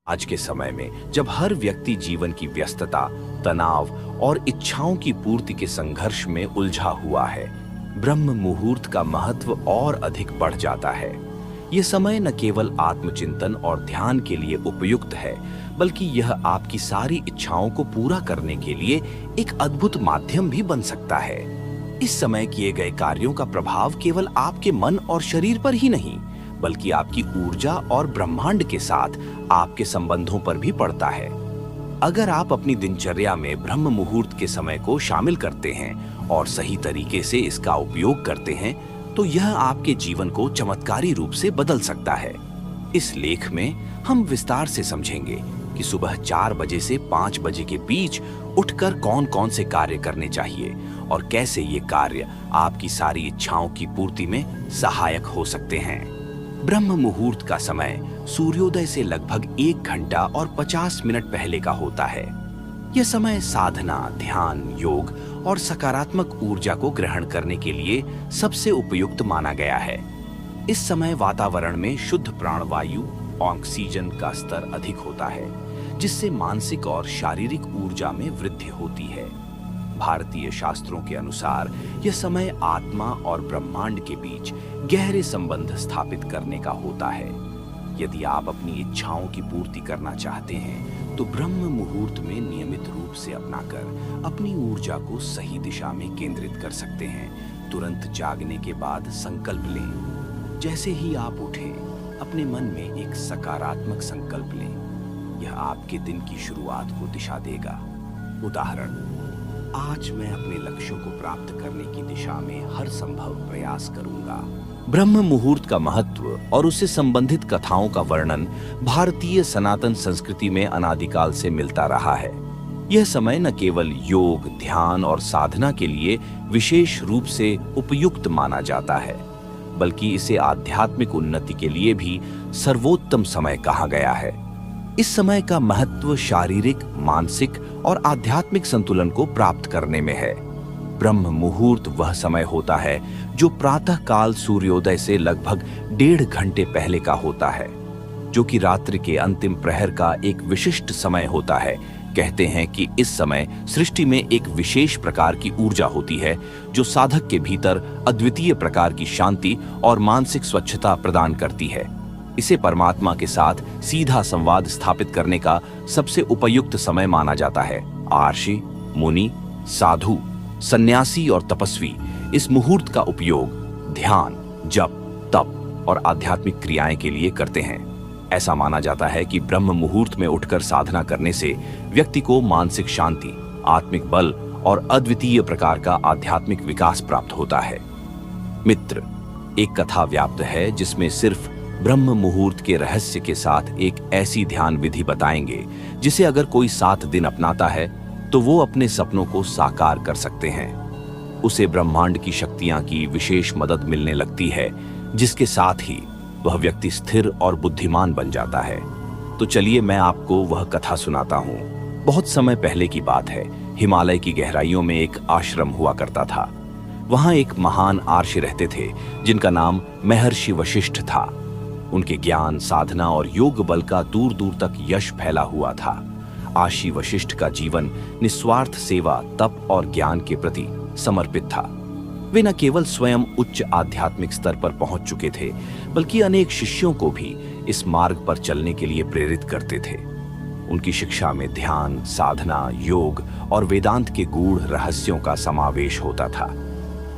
आज के समय में जब हर व्यक्ति जीवन की व्यस्तता, तनाव और इच्छाओं की पूर्ति के संघर्ष में उलझा हुआ है, ब्रह्म मुहूर्त का महत्व और अधिक बढ़ जाता है। ये समय न केवल आत्मचिंतन और ध्यान के लिए उपयुक्त है, बल्कि यह आपकी सारी इच्छाओं को पूरा करने के लिए एक अद्भुत माध्यम भी बन सकता है। इस समय किए गए कार्यों का प्रभाव केवल आपके मन और शरीर पर ही नहीं, बल्कि आपकी ऊर्जा और ब्रह्मांड के साथ आपके संबंधों पर भी पड़ता है। अगर आप अपनी दिनचर्या में ब्रह्म मुहूर्त के समय को शामिल करते हैं और सही तरीके से इसका उपयोग करते हैं, तो यह आपके जीवन को चमत्कारी रूप से बदल सकता है। इस लेख में हम विस्तार से समझेंगे कि सुबह 4 बजे से 5 बजे के बीच उठकर कौन कौन से कार्य करने चाहिए और कैसे ये कार्य आपकी सारी इच्छाओं की पूर्ति में सहायक हो सकते हैं। ब्रह्म मुहूर्त का समय सूर्योदय से लगभग 1 घंटा और 50 मिनट पहले का होता है। यह समय साधना, ध्यान, योग और सकारात्मक ऊर्जा को ग्रहण करने के लिए सबसे उपयुक्त माना गया है। इस समय वातावरण में शुद्ध प्राणवायु, ऑक्सीजन का स्तर अधिक होता है, जिससे मानसिक और शारीरिक ऊर्जा में वृद्धि होती है। भारतीय शास्त्रों के अनुसार यह समय आत्मा और ब्रह्मांड के बीच गहरे संबंध स्थापित करने का होता है। यदि आप अपनी इच्छाओं की पूर्ति करना चाहते हैं, तो ब्रह्म मुहूर्त में नियमित रूप से अपनाकर अपनी ऊर्जा को सही दिशा में केंद्रित कर सकते हैं। तुरंत जागने के बाद संकल्प लें। जैसे ही आप उठें, अपने मन में एक सकारात्मक संकल्प लें। यह आपके दिन की शुरुआत को दिशा देगा। उदाहरण, आज मैं अपने लक्ष्यों को प्राप्त करने की दिशा में हर संभव प्रयास करूंगा। ब्रह्म मुहूर्त का महत्व और उससे संबंधित कथाओं का वर्णन भारतीय सनातन संस्कृति में अनादिकाल से मिलता रहा है। यह समय न केवल योग, ध्यान और साधना के लिए विशेष रूप से उपयुक्त माना जाता है, बल्कि इसे आध्यात्मिक उन्नति के लिए भी सर्वोत्तम समय कहा गया है। इस समय का महत्व शारीरिक, मानसिक और आध्यात्मिक संतुलन को प्राप्त करने में है। ब्रह्म मुहूर्त वह समय होता है जो प्रातः काल सूर्योदय से लगभग 1.5 घंटे पहले का होता है, जो कि रात्रि के अंतिम प्रहर का एक विशिष्ट समय होता है। कहते हैं कि इस समय सृष्टि में एक विशेष प्रकार की ऊर्जा होती है जो साधक के भीतर अद्वितीय प्रकार की शांति और मानसिक स्वच्छता प्रदान करती है। इसे परमात्मा के साथ सीधा संवाद स्थापित करने का सबसे उपयुक्त समय माना जाता है। आर्षि, मुनि, साधु, सन्यासी और तपस्वी इस मुहूर्त का उपयोग ध्यान, जप, तप और आध्यात्मिक क्रियाएं के लिए करते हैं। ऐसा माना जाता है कि ब्रह्म मुहूर्त में उठकर साधना करने से व्यक्ति को मानसिक शांति, आत्मिक बल और अद्वितीय प्रकार का आध्यात्मिक विकास प्राप्त होता है। मित्र, एक कथा व्याप्त है जिसमें सिर्फ ब्रह्म मुहूर्त के रहस्य के साथ एक ऐसी ध्यान विधि बताएंगे जिसे अगर कोई 7 दिन अपनाता है तो वो अपने सपनों को साकार कर सकते हैं। उसे ब्रह्मांड की शक्तियां की विशेष मदद मिलने लगती है, जिसके साथ ही वह व्यक्ति स्थिर और बुद्धिमान बन जाता है। तो चलिए मैं आपको वह कथा सुनाता हूँ। बहुत समय पहले की बात है। हिमालय की गहराइयों में एक आश्रम हुआ करता था। वहां एक महान आर्षि रहते थे जिनका नाम महर्षि वशिष्ठ था। उनके ज्ञान, साधना और योग बल का दूर दूर तक यश फैला हुआ था। आर्षि वशिष्ठ का जीवन निस्वार्थ सेवा, तप और ज्ञान के प्रति समर्पित था। वे न केवल स्वयं उच्च आध्यात्मिक स्तर पर पहुंच चुके थे, बल्कि अनेक शिष्यों को भी इस मार्ग पर चलने के लिए प्रेरित करते थे। उनकी शिक्षा में ध्यान, साधना, योग और वेदांत के गूढ़ रहस्यों का समावेश होता था।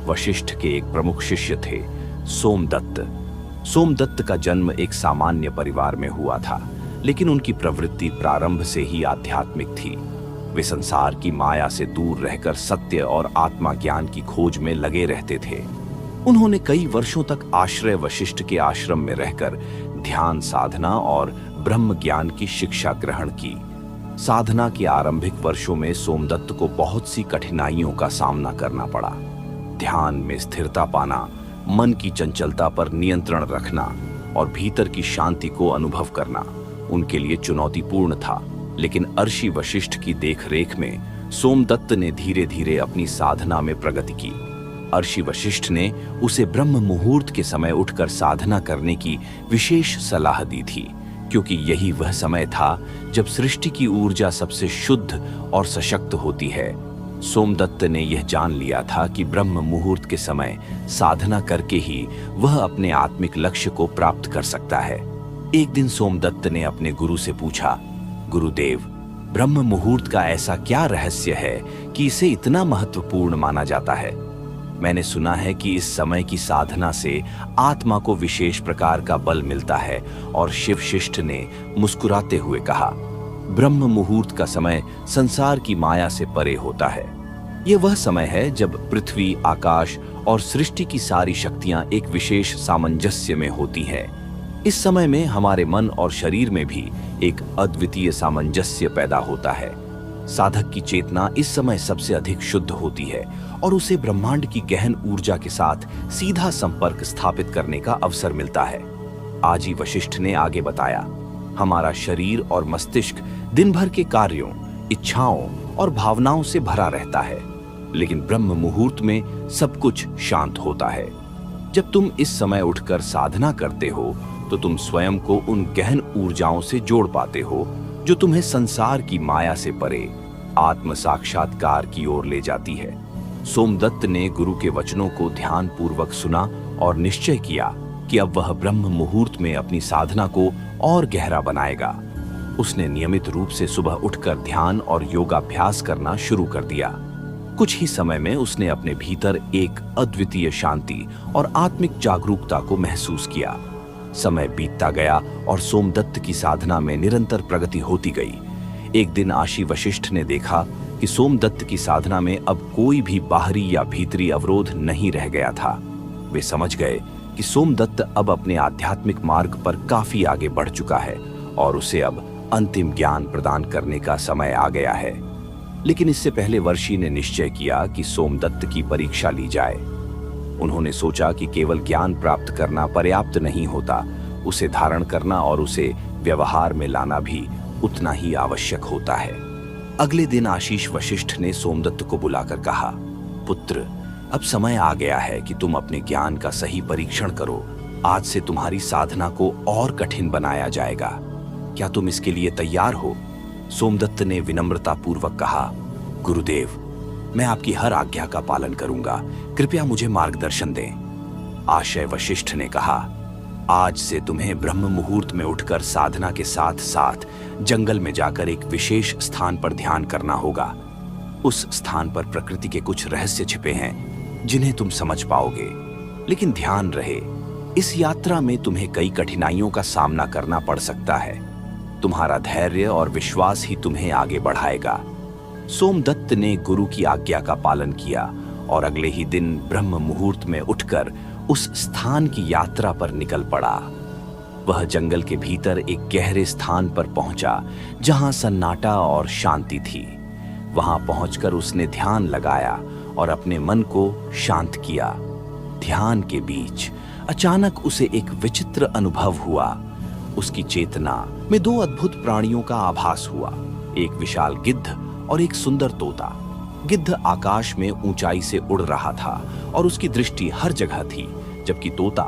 वशिष्ठ के एक प्रमुख शिष्य थे सोमदत्त। सोमदत्त का जन्म एक सामान्य परिवार में हुआ था, लेकिन उनकी प्रवृत्ति प्रारंभ से ही आध्यात्मिक थी। वे संसार की माया से दूर रहकर सत्य और आत्मा ज्ञान की खोज में लगे रहते थे। उन्होंने कई वर्षों तक आश्रय वशिष्ठ के आश्रम में रहकर ध्यान, साधना और ब्रह्म ज्ञान की शिक्षा ग्रहण की। साधना के आरंभिक वर्षों में सोमदत्त को बहुत सी कठिनाइयों का सामना करना पड़ा। ध्यान में स्थिरता पाना, मन की चंचलता पर नियंत्रण रखना और भीतर की शांति को अनुभव करना उनके लिए चुनौतीपूर्ण था। लेकिन अर्षि वशिष्ठ की देखरेख में सोमदत्त ने धीरे धीरे अपनी साधना में प्रगति की। अर्षि वशिष्ठ ने उसे ब्रह्म मुहूर्त के समय उठकर साधना करने की विशेष सलाह दी थी, क्योंकि यही वह समय था जब सृष्टि की ऊर्जा सबसे शुद्ध और सशक्त होती है। सोमदत्त ने यह जान लिया था कि ब्रह्म मुहूर्त के समय साधना करके ही वह अपने आत्मिक लक्ष्य को प्राप्त कर सकता है। एक दिन सोमदत्त ने अपने गुरु से पूछा, गुरुदेव, ब्रह्म मुहूर्त का ऐसा क्या रहस्य है कि इसे इतना महत्वपूर्ण माना जाता है? मैंने सुना है कि इस समय की साधना से आत्मा को विशेष प्रकार का बल मिलता है। और शिव शिष्ट ने मुस्कुराते हुए कहा, ब्रह्म मुहूर्त का समय संसार की माया से परे होता है। यह वह समय है जब पृथ्वी, आकाश और सृष्टि की सारी शक्तियां एक विशेष सामंजस्य में होती हैं। इस समय में हमारे मन और शरीर में भी एक अद्वितीय सामंजस्य पैदा होता है। साधक की चेतना इस समय सबसे अधिक शुद्ध होती है और उसे ब्रह्मांड की गहन ऊर्जा के साथ सीधा संपर्क स्थापित करने का अवसर मिलता है। आज ही वशिष्ठ ने आगे बताया, हमारा शरीर और मस्तिष्क दिन भर के कार्यों, इच्छाओं और भावनाओं से भरा रहता है, लेकिन ब्रह्म मुहूर्त में सब कुछ शांत होता है। जब तुम इस समय उठकर साधना करते हो तो तुम स्वयं को उन गहन ऊर्जाओं से जोड़ पाते हो जो तुम्हें संसार की माया से परे आत्म साक्षात्कार की ओर ले जाती है। सोमदत्त ने गुरु के वचनों को ध्यान पूर्वक सुना और निश्चय किया कि अब वह ब्रह्म मुहूर्त में अपनी साधना को और गहरा बनाएगा। उसने नियमित रूप से सुबह उठकर ध्यान और योगाभ्यास करना शुरू कर दिया। कुछ ही समय में उसने अपने भीतर एक अद्वितीय शांति और आत्मिक जागरूकता को महसूस किया। समय बीतता गया और सोमदत्त की साधना में निरंतर प्रगति होती गई। एक दिन आशी वशिष्ठ ने देखा कि सोमदत्त की साधना में अब कोई भी बाहरी या भीतरी अवरोध नहीं रह गया था। वे समझ गए कि सोमदत्त अब अपने आध्यात्मिक मार्ग पर काफी आगे बढ़ चुका है और उसे अब अंतिम ज्ञान प्रदान करने का समय आ गया है। लेकिन इससे पहले वर्षी ने निश्चय किया कि सोमदत्त की परीक्षा ली जाए। उन्होंने सोचा कि केवल ज्ञान प्राप्त करना पर्याप्त नहीं होता, उसे धारण करना और उसे व्यवहार में लाना भी उतना ही आवश्यक होता है। अगले दिन आशीष वशिष्ठ ने सोमदत्त को बुलाकर कहा, पुत्र, अब समय आ गया है कि तुम अपने ज्ञान का सही परीक्षण करो। आज से तुम्हारी साधना को और कठिन बनाया जाएगा। क्या तुम इसके लिए तैयार हो? सोमदत्त ने विनम्रता पूर्वक कहा, गुरुदेव, मैं आपकी हर आज्ञा का पालन करूंगा, कृपया मुझे मार्गदर्शन दें। आशय वशिष्ठ ने कहा, आज से तुम्हें ब्रह्म मुहूर्त में उठकर साधना के साथ साथ जंगल में जाकर एक विशेष स्थान पर ध्यान करना होगा। उस स्थान पर प्रकृति के कुछ रहस्य छिपे हैं जिन्हें तुम समझ पाओगे। लेकिन ध्यान रहे, इस यात्रा में तुम्हें कई कठिनाइयों का सामना करना पड़ सकता है। तुम्हारा धैर्य और विश्वास ही तुम्हें आगे बढ़ाएगा। सोमदत्त ने गुरु की आज्ञा का पालन किया और अगले ही दिन ब्रह्म मुहूर्त में उठकर उस स्थान की यात्रा पर निकल पड़ा। वह जंगल के भीतर एक गहरे स्थान पर पहुंचा जहां सन्नाटा और शांति थी। वहां पहुंचकर उसने ध्यान लगाया और अपने मन को शांत किया। ध्यान के बीच अचानक उसे एक विचित्र अनुभव हुआ। उसकी चेतना में दो अद्भुत प्राणियों का आभास हुआ, एक विशाल गिद्ध और एक सुंदर तोता। गिद्ध आकाश में ऊंचाई से उड़ रहा था और उसकी दृष्टि हर जगह थी, जबकि तोता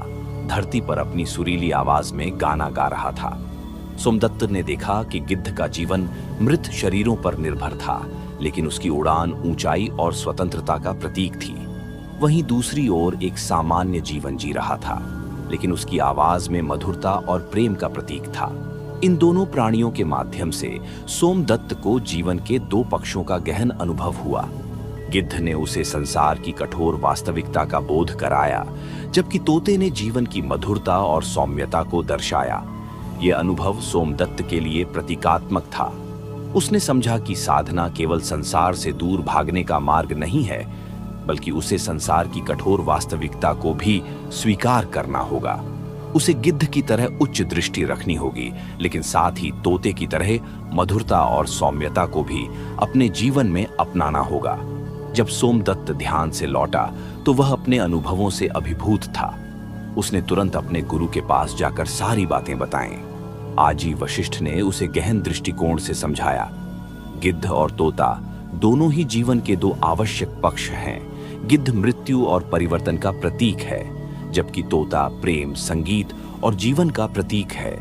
धरती पर अपनी सुरीली आवाज में गाना गा रहा था। सोमदत्त ने देखा कि गिद्ध का जीवन मृत शरीरों पर निर्भर था, लेकिन उसकी उड़ान ऊंचाई और स्वतंत्रता का प्रतीक थी। वहीं दूसरी ओर एक सामान्य जीवन जी रहा था, लेकिन उसकी आवाज में मधुरता और प्रेम का प्रतीक था। इन दोनों प्राणियों के माध्यम से सोमदत्त को जीवन के दो पक्षों का गहन अनुभव हुआ। गिद्ध ने उसे संसार की कठोर वास्तविकता का बोध कराया, जबकि तोते ने जीवन की मधुरता और सौम्यता को दर्शाया। यह अनुभव सोमदत्त के लिए प्रतीकात्मक था। उसने समझा कि साधना केवल संसार से दूर भागने का मार्ग नहीं है, बल्कि उसे संसार की कठोर वास्तविकता को भी स्वीकार करना होगा। उसे गिद्ध की तरह उच्च दृष्टि रखनी होगी, लेकिन साथ ही तोते की तरह मधुरता और सौम्यता को भी अपने जीवन में अपनाना होगा। जब सोमदत्त ध्यान से लौटा तो वह अपने अनुभवों से अभिभूत था। उसने तुरंत अपने गुरु के पास जाकर सारी बातें बताएं। आजी वशिष्ठ ने उसे गहन दृष्टिकोण से समझाया। गिद्ध और तोता दोनों ही जीवन के दो आवश्यक पक्ष हैं। गिद्ध मृत्यु और परिवर्तन का प्रतीक है, जबकि तोता प्रेम, संगीत और जीवन का प्रतीक है।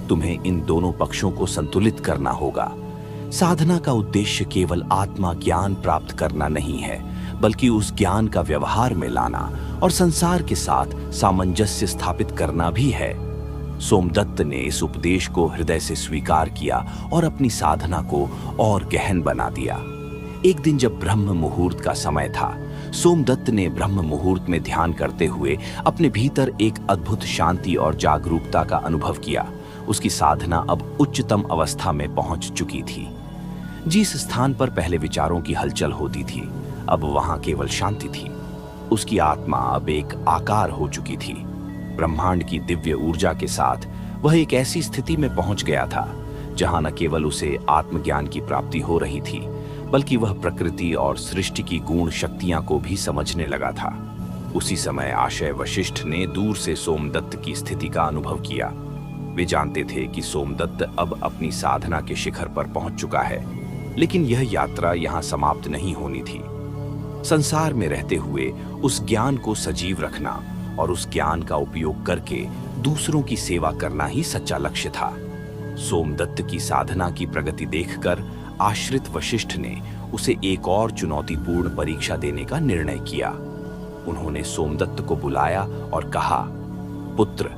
तुम्हें इन दोनों पक्षों को संतुलित करना होगा। साधना का उद्देश्य केवल आत्मा ज्ञान प्राप्त करना नहीं है, बल्कि उस ज्ञान का व्यवहार में लाना और संसार के साथ सामंजस्य स्थापित करना भी है। सोमदत्त ने इस उपदेश को हृदय से स्वीकार किया और अपनी साधना को और गहन बना दिया। एक दिन जब ब्रह्म मुहूर्त का समय था, सोमदत्त ने ब्रह्म मुहूर्त में ध्यान करते हुए अपने भीतर एक अद्भुत शांति और जागरूकता का अनुभव किया। उसकी साधना अब उच्चतम अवस्था में पहुंच चुकी थी। जिस स्थान पर पहले विचारों की हलचल होती थी, अब वहां केवल शांति थी। उसकी आत्मा अब एक आकार हो चुकी थी। ब्रह्मांड की दिव्य ऊर्जा के साथ वह एक ऐसी स्थिति में पहुंच गया था जहां न केवल उसे आत्मज्ञान की प्राप्ति हो रही थी, बल्कि वह प्रकृति और सृष्टि की गूढ़ शक्तियां को भी समझने लगा था। उसी समय आशय वशिष्ठ ने दूर से सोमदत्त की स्थिति का अनुभव किया। वे जानते थे कि सोमदत्त अब अपनी साधना के शिखर पर पहुंच चुका है, लेकिन यह यात्रा यहां समाप्त नहीं होनी थी। संसार में रहते हुए उस ज्ञान को सजीव रखना और उस ज्ञान का उपयोग करके दूसरों की सेवा करना ही सच्चा लक्ष्य था। सोमदत्त की साधना की प्रगति देखकर आश्रित वशिष्ठ ने उसे एक और चुनौतीपूर्ण परीक्षा देने का निर्णय किया। उन्होंने सोमदत्त को बुलाया और कहा, पुत्र,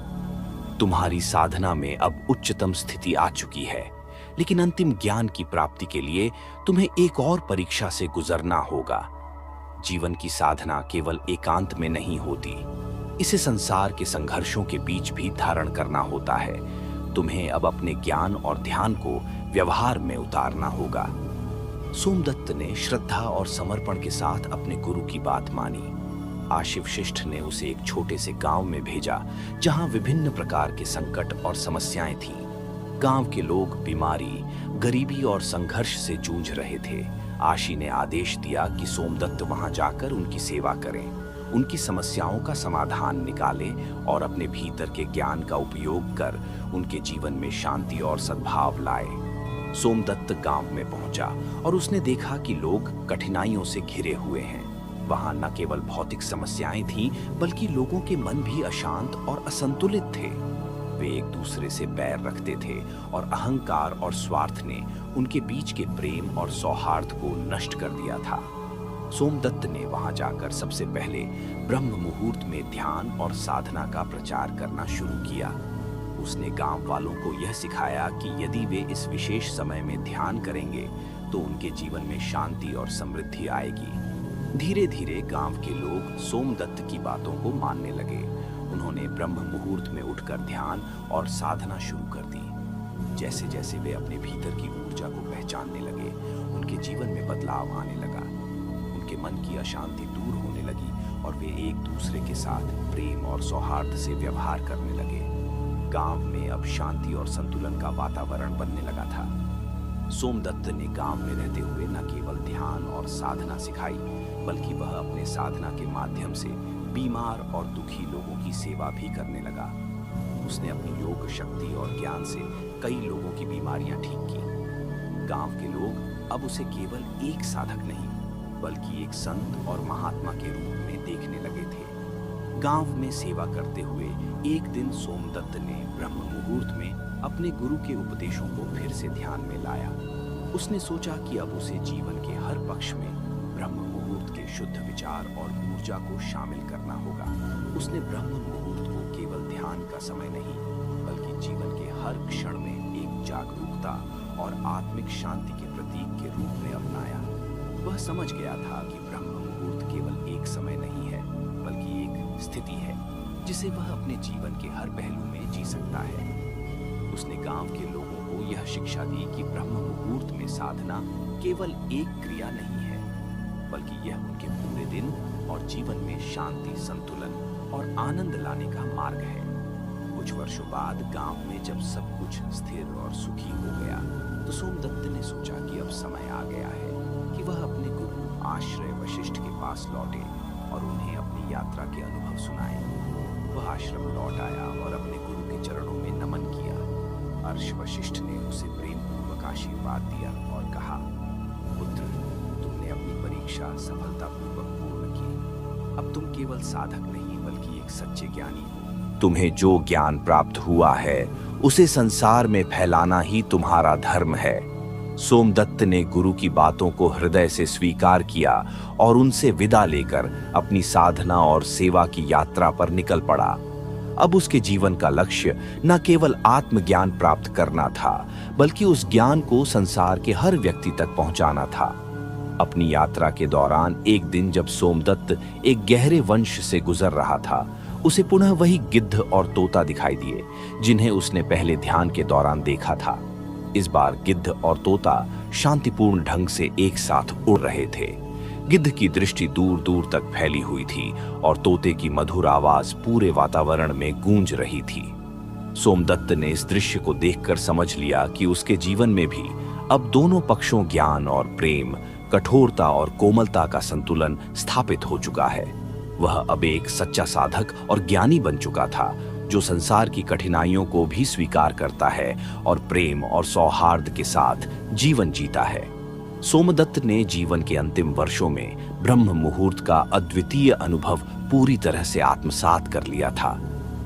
तुम्हारी साधना में अब उच्चतम स्थिति आ चुकी है, लेकिन अंतिम ज्ञान की प्राप्ति के लिए तुम्हें एक और परीक्षा से गुजरना होगा। जीवन की साधना केवल एकांत में नहीं होती, इसे संसार के संघर्षों के बीच भी धारण करना होता है। तुम्हें अब अपने ज्ञान और ध्यान को व्यवहार में उतारना होगा। सोमदत्त ने श्रद्धा और समर्पण के साथ अपने गुरु की बात मानी। आशिवशिष्ठ ने उसे एक छोटे से गांव में भेजा, जहां विभिन्न प्रकार के संकट और समस्याएं थीं। गांव के लोग बीमारी, गरीबी और संघर्ष से जूझ रहे थे। आशी ने आदेश दिया कि सोमदत्त वहां जाकर उनकी सेवा करें, उनकी समस्याओं का समाधान निकालें और अपने भीतर के ज्ञान का उपयोग कर उनके जीवन में शांति और सद्भाव लाए। सोमदत्त गांव में पहुंचा और उसने देखा कि लोग कठिनाइयों से घिरे हुए हैं। वहां न केवल भौतिक समस्याएं थीं, बल्कि लोगों के मन भी अशांत और असंतुलित थे। वे एक दूसरे से बैर रखते थे और अहंकार और स्वार्थ ने उनके बीच के प्रेम और सौहार्द को नष्ट कर दिया था। सोमदत्त ने वहां जाकर सबसे पहले ब्रह्म मुहूर्त में ध्यान और साधना का प्रचार करना शुरू किया। उसने गांव वालों को यह सिखाया कि यदि वे इस विशेष समय में ध्यान करेंगे तो उनके जीवन में शांति और समृद्धि आएगी। धीरे धीरे गांव के लोग सोमदत्त की बातों को मानने लगे। उन्होंने ब्रह्म मुहूर्त में उठकर ध्यान और साधना शुरू कर दी। जैसे जैसे वे अपने भीतर की ऊर्जा को पहचानने लगे, उनके जीवन में बदलाव आने लगा। उनके मन की अशांति दूर होने लगी और वे एक दूसरे के साथ प्रेम और सौहार्द से व्यवहार करने लगे। गांव में अब शांति और संतुलन का वातावरण बनने लगा था। सोमदत्त ने गांव में रहते हुए न केवल ध्यान और साधना सिखाई, बल्कि वह अपने साधना के माध्यम से बीमार और दुखी लोगों की सेवा भी करने लगा। उसने अपनी योग शक्ति और ज्ञान से कई लोगों की बीमारियां ठीक की। गांव के लोग अब उसे केवल एक साधक नहीं, बल्कि एक संत और महात्मा के रूप में देखने लगे थे। गांव में सेवा करते हुए एक दिन सोमदत्त ने ब्रह्म मुहूर्त में अपने गुरु के उपदेशों को फिर से ध्यान में लाया। उसने सोचा कि अब उसे जीवन के हर पक्ष में ब्रह्म मुहूर्त के शुद्ध विचार और ऊर्जा को शामिल करना होगा। उसने ब्रह्म मुहूर्त को केवल ध्यान का समय नहीं, बल्कि जीवन के हर क्षण में एक जागरूकता और आत्मिक शांति के प्रतीक के रूप में अपनाया। वह समझ गया था कि ब्रह्म मुहूर्त केवल एक समय नहीं है, बल्कि एक स्थिति है जिसे वह अपने जीवन के हर पहलू में जी सकता है। उसने गांव के लोगों को यह शिक्षा दी कि ब्रह्म मुहूर्त में साधना केवल एक क्रिया नहीं है, बल्कि यह उनके पूरे दिन और जीवन में शांति, संतुलन और आनंद लाने का मार्ग है। कुछ वर्षों बाद गांव में जब सब कुछ स्थिर और सुखी हो गया, तो सोमदत्त ने सोचा कि अब समय आ गया है कि वह अपने गुरु आश्रय वशिष्ठ के पास लौटे और उन्हें अपनी यात्रा के अनुभव सुनाए। वह आश्रम लौट आया और अपने गुरु के चरणों में नमन किया। अर्ष वशिष्ठ ने उसे प्रेम पूर्वक आशीर्वाद दिया और कहा, पुत्र, तुमने अपनी परीक्षा सफलतापूर्वक पूर्ण की। अब तुम केवल साधक नहीं, बल्कि एक सच्चे ज्ञानी हो। तुम्हें जो ज्ञान प्राप्त हुआ है उसे संसार में फैलाना ही तुम्हारा धर्म है। सोमदत्त ने गुरु की बातों को हृदय से स्वीकार किया और उनसे विदा लेकर अपनी साधना और सेवा की यात्रा पर निकल पड़ा। अब उसके जीवन का लक्ष्य न केवल आत्मज्ञान प्राप्त करना था, बल्कि उस ज्ञान को संसार के हर व्यक्ति तक पहुंचाना था। अपनी यात्रा के दौरान एक दिन जब सोमदत्त एक गहरे वंश से गुजर रहा था, उसे पुनः वही गिद्ध और तोता दिखाई दिए जिन्हें उसने पहले ध्यान के दौरान देखा था। इस बार गिद्ध और तोता शांतिपूर्ण ढंग से एक साथ उड़ रहे थे। गिद्ध की दृष्टि दूर दूर तक फैली हुई थी और तोते की मधुर आवाज पूरे वातावरण में गूंज रही थी। सोमदत्त ने इस दृश्य को देखकर समझ लिया कि उसके जीवन में भी अब दोनों पक्षों ज्ञान और प्रेम, कठोरता और कोमलता का संतुलन स्थापित हो चुका है। वह अब एक सच्चा साधक और ज्ञानी बन चुका था, जो संसार की कठिनाइयों को भी स्वीकार करता है और प्रेम और सौहार्द के साथ जीवन जीता है। सोमदत्त ने जीवन के अंतिम वर्षों में ब्रह्म मुहूर्त का अद्वितीय अनुभव पूरी तरह से आत्मसात कर लिया था।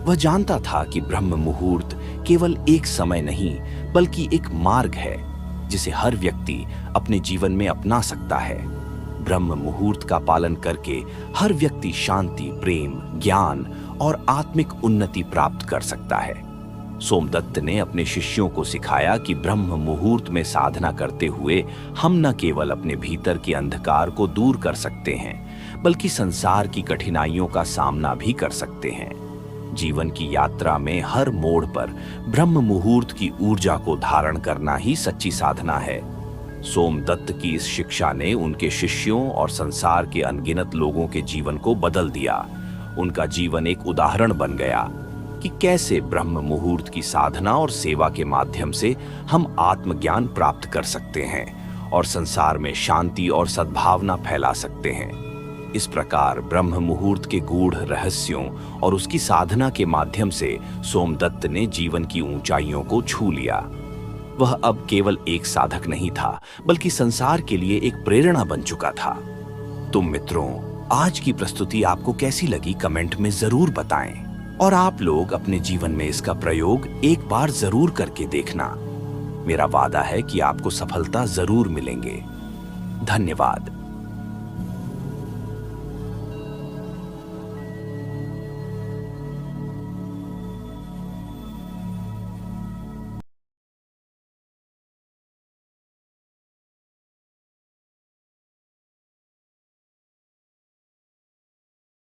वह जानता था कि ब्रह्म मुहूर्त केवल एक समय नहीं, बल्कि एक मार्ग है जिसे हर व्यक्ति अपने जीवन में अपना सकता है। ब्रह्म मुहूर्त का पालन करके हर व्यक्ति शांति, प्रेम, ज्ञान और आत्मिक उन्नति प्राप्त कर सकता है। सोमदत्त ने अपने शिष्यों को सिखाया कि ब्रह्म मुहूर्त में साधना करते हुए हम न केवल अपने भीतर के अंधकार को दूर कर सकते हैं, बल्कि संसार की कठिनाइयों का सामना भी कर सकते हैं। जीवन की यात्रा में हर मोड़ पर ब्रह्म मुहूर्त की ऊर्जा को धारण करना ही सच्ची साधना है। सोमदत्त की इस शिक्षा ने उनके शिष्यों और संसार के अनगिनत लोगों के जीवन को बदल दिया। उनका जीवन एक उदाहरण बन गया कि कैसे ब्रह्म मुहूर्त की साधना और सेवा के माध्यम से हम आत्मज्ञान प्राप्त कर सकते हैं और संसार में शांति और सद्भावना फैला सकते हैं। इस प्रकार ब्रह्म मुहूर्त के गूढ़ रहस्यों और उसकी साधना के माध्यम से सोमदत्त ने जीवन की ऊंचाइयों को छू लिया। वह अब केवल एक साधक नहीं था, बल्कि संसार के लिए एक प्रेरणा बन चुका था। तुम मित्रों, आज की प्रस्तुति आपको कैसी लगी कमेंट में जरूर बताएं और आप लोग अपने जीवन में इसका प्रयोग एक बार जरूर करके देखना। मेरा वादा है कि आपको सफलता जरूर मिलेंगे। धन्यवाद।